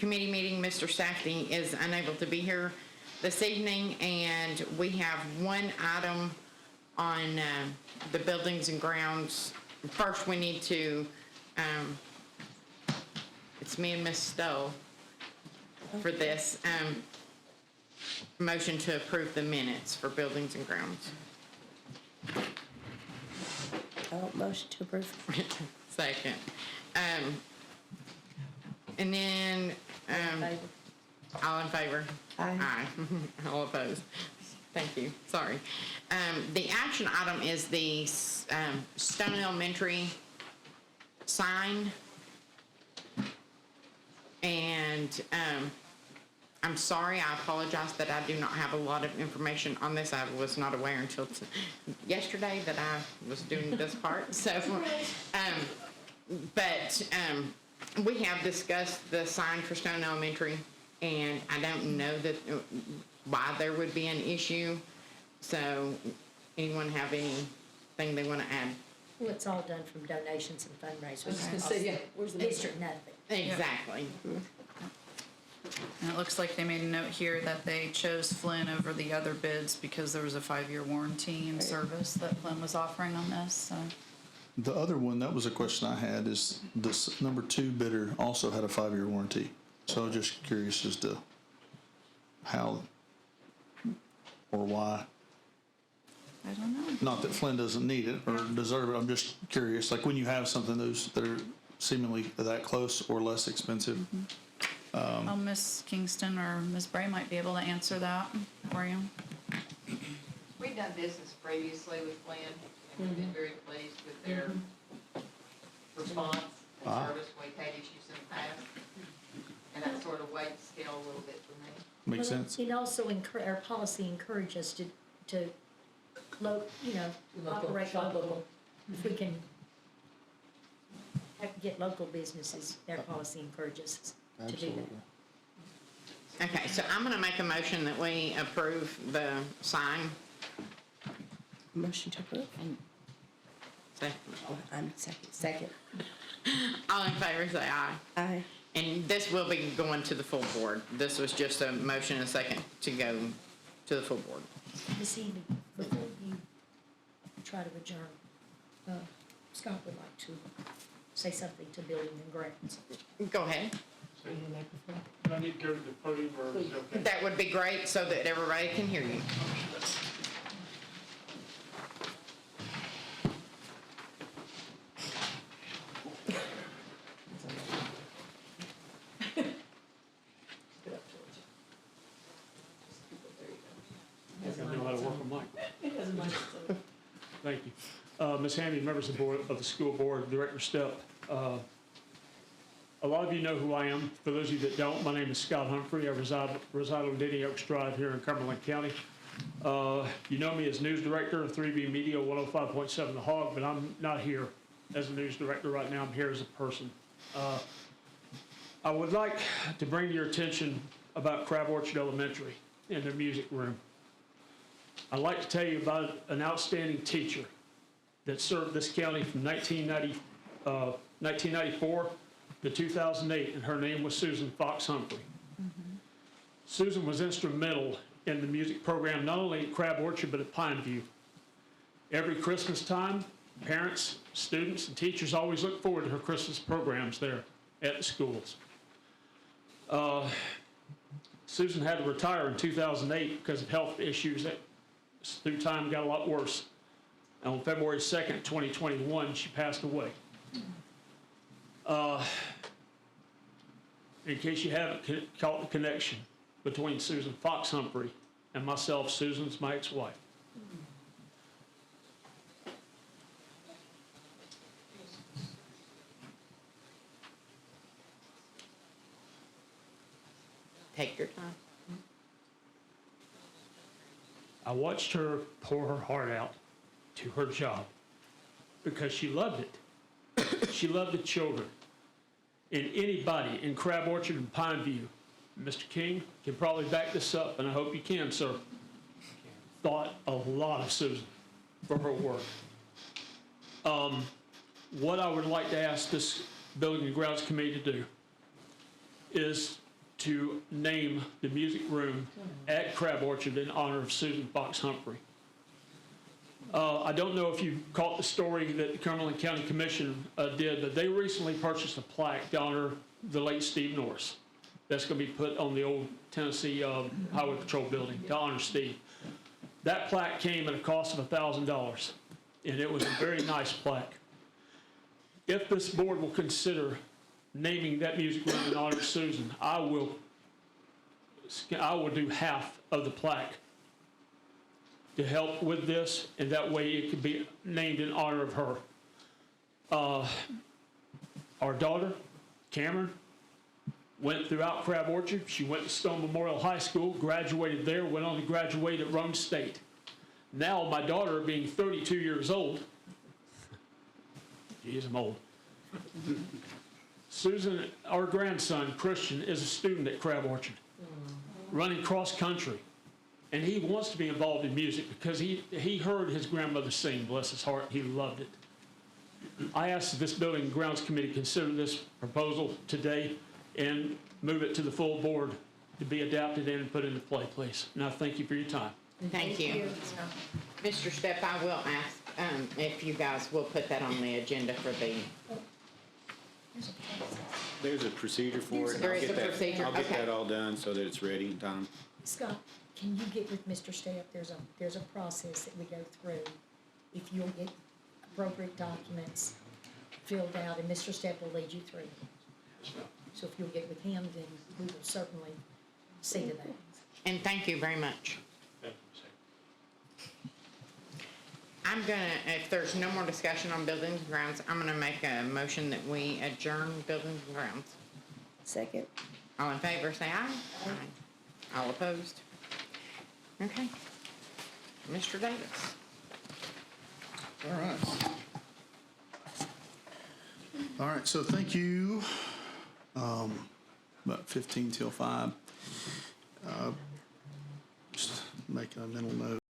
committee meeting. Mr. Safety is unable to be here this evening, and we have one item on the buildings and grounds. First, we need to, it's me and Ms. Stowe for this. Motion to approve the minutes for buildings and grounds. Motion to approve. Second. And then, all in favor? Aye. Aye. All opposed? Thank you. Sorry. The action item is the Stone Elementary sign. And I'm sorry, I apologize that I do not have a lot of information on this. I was not aware until yesterday that I was doing this part. So, we have discussed the sign for Stone Elementary, and I don't know that why there would be an issue. So, anyone have anything they want to add? Well, it's all done from donations and fundraisers. I was just gonna say, yeah, where's the District nothing. Exactly. And it looks like they made a note here that they chose Flynn over the other bids because there was a 5-year warranty and service that Flynn was offering on this, so. The other one, that was a question I had, is this number 2 bidder also had a 5-year warranty. So I'm just curious as to how or why. I don't know. Not that Flynn doesn't need it or deserve it. I'm just curious, like when you have something that are seemingly that close or less expensive. Oh, Miss Kingston or Miss Bray might be able to answer that for you. We've done business previously with Flynn, and we've been very pleased with their response and service when we've had issues in the past. And that sort of weighs the scale a little bit for me. Makes sense. It also, our policy encourages us to operate local. If we can get local businesses, their policy encourages us to do that. Okay, so I'm going to make a motion that we approve the sign. Motion to approve. I'm second. All in favor, say aye. Aye. And this will be going to the full board. This was just a motion and a second to go to the full board. This evening, before you try to adjourn, Scott would like to say something to building and grounds. Go ahead. Do I need to go to the podium or is it okay? That would be great so that everybody can hear you. I know how to work a mic. Thank you. Ms. Hamby, members of the school board, Director Stepp. A lot of you know who I am. For those of you that don't, my name is Scott Humphrey. I reside on Denny Oaks Drive here in Cumberland County. You know me as news director of 3B Media 105.7 The Hog, but I'm not here as a news director right now. I'm here as a person. I would like to bring to your attention about Crab Orchard Elementary and their music room. I'd like to tell you about an outstanding teacher that served this county from 1994 to 2008, and her name was Susan Fox Humphrey. Susan was instrumental in the music program, not only at Crab Orchard, but at Pineview. Every Christmas time, parents, students, and teachers always look forward to her Christmas programs there at the schools. Susan had to retire in 2008 because of health issues that through time got a lot worse. And on February 2nd, 2021, she passed away. In case you haven't caught the connection between Susan Fox Humphrey and myself, Susan's my ex-wife. Take your time. I watched her pour her heart out to her job because she loved it. She loved the children. And anybody in Crab Orchard and Pineview, Mr. King can probably back this up, and I hope you can, sir, thought a lot of Susan for her work. What I would like to ask this Building and Grounds Committee to do is to name the music room at Crab Orchard in honor of Susan Fox Humphrey. I don't know if you caught the story that the Cumberland County Commission did, but they recently purchased a plaque to honor the late Steve Norris. That's going to be put on the old Tennessee Highway Patrol building to honor Steve. That plaque came at a cost of $1,000, and it was a very nice plaque. If this board will consider naming that music room in honor of Susan, I will do half of the plaque to help with this, and that way it could be named in honor of her. Our daughter, Cameron, went throughout Crab Orchard. She went to Stone Memorial High School, graduated there, went on to graduate at Rome State. Now, my daughter, being 32 years old, geez, I'm old. Susan, our grandson, Christian, is a student at Crab Orchard, running cross country. And he wants to be involved in music because he heard his grandmother sing, bless his heart, he loved it. I asked this Building and Grounds Committee consider this proposal today and move it to the full board to be adapted and put into play, please. And I thank you for your time. Thank you. Mr. Stepp, I will ask if you guys will put that on the agenda for the, There's a process. There's a procedure for it. There I'll is get a that- procedure, I'll get okay. that all done so that it's ready in time. Scott, can you get with Mr. Stepp? There's a process that we go through. If you'll get appropriate documents filled out, and Mr. Stepp will lead you through. So if you'll get with him, then we will certainly see to that. and thank you very much. I'm gonna, if there's no more discussion on buildings and grounds, I'm gonna make a motion that we adjourn buildings and grounds. Second. All in favor, say aye. Aye. All opposed? Okay. Mr. Davis. All right. All right, so thank you. About 15 till 5. Just making a mental note.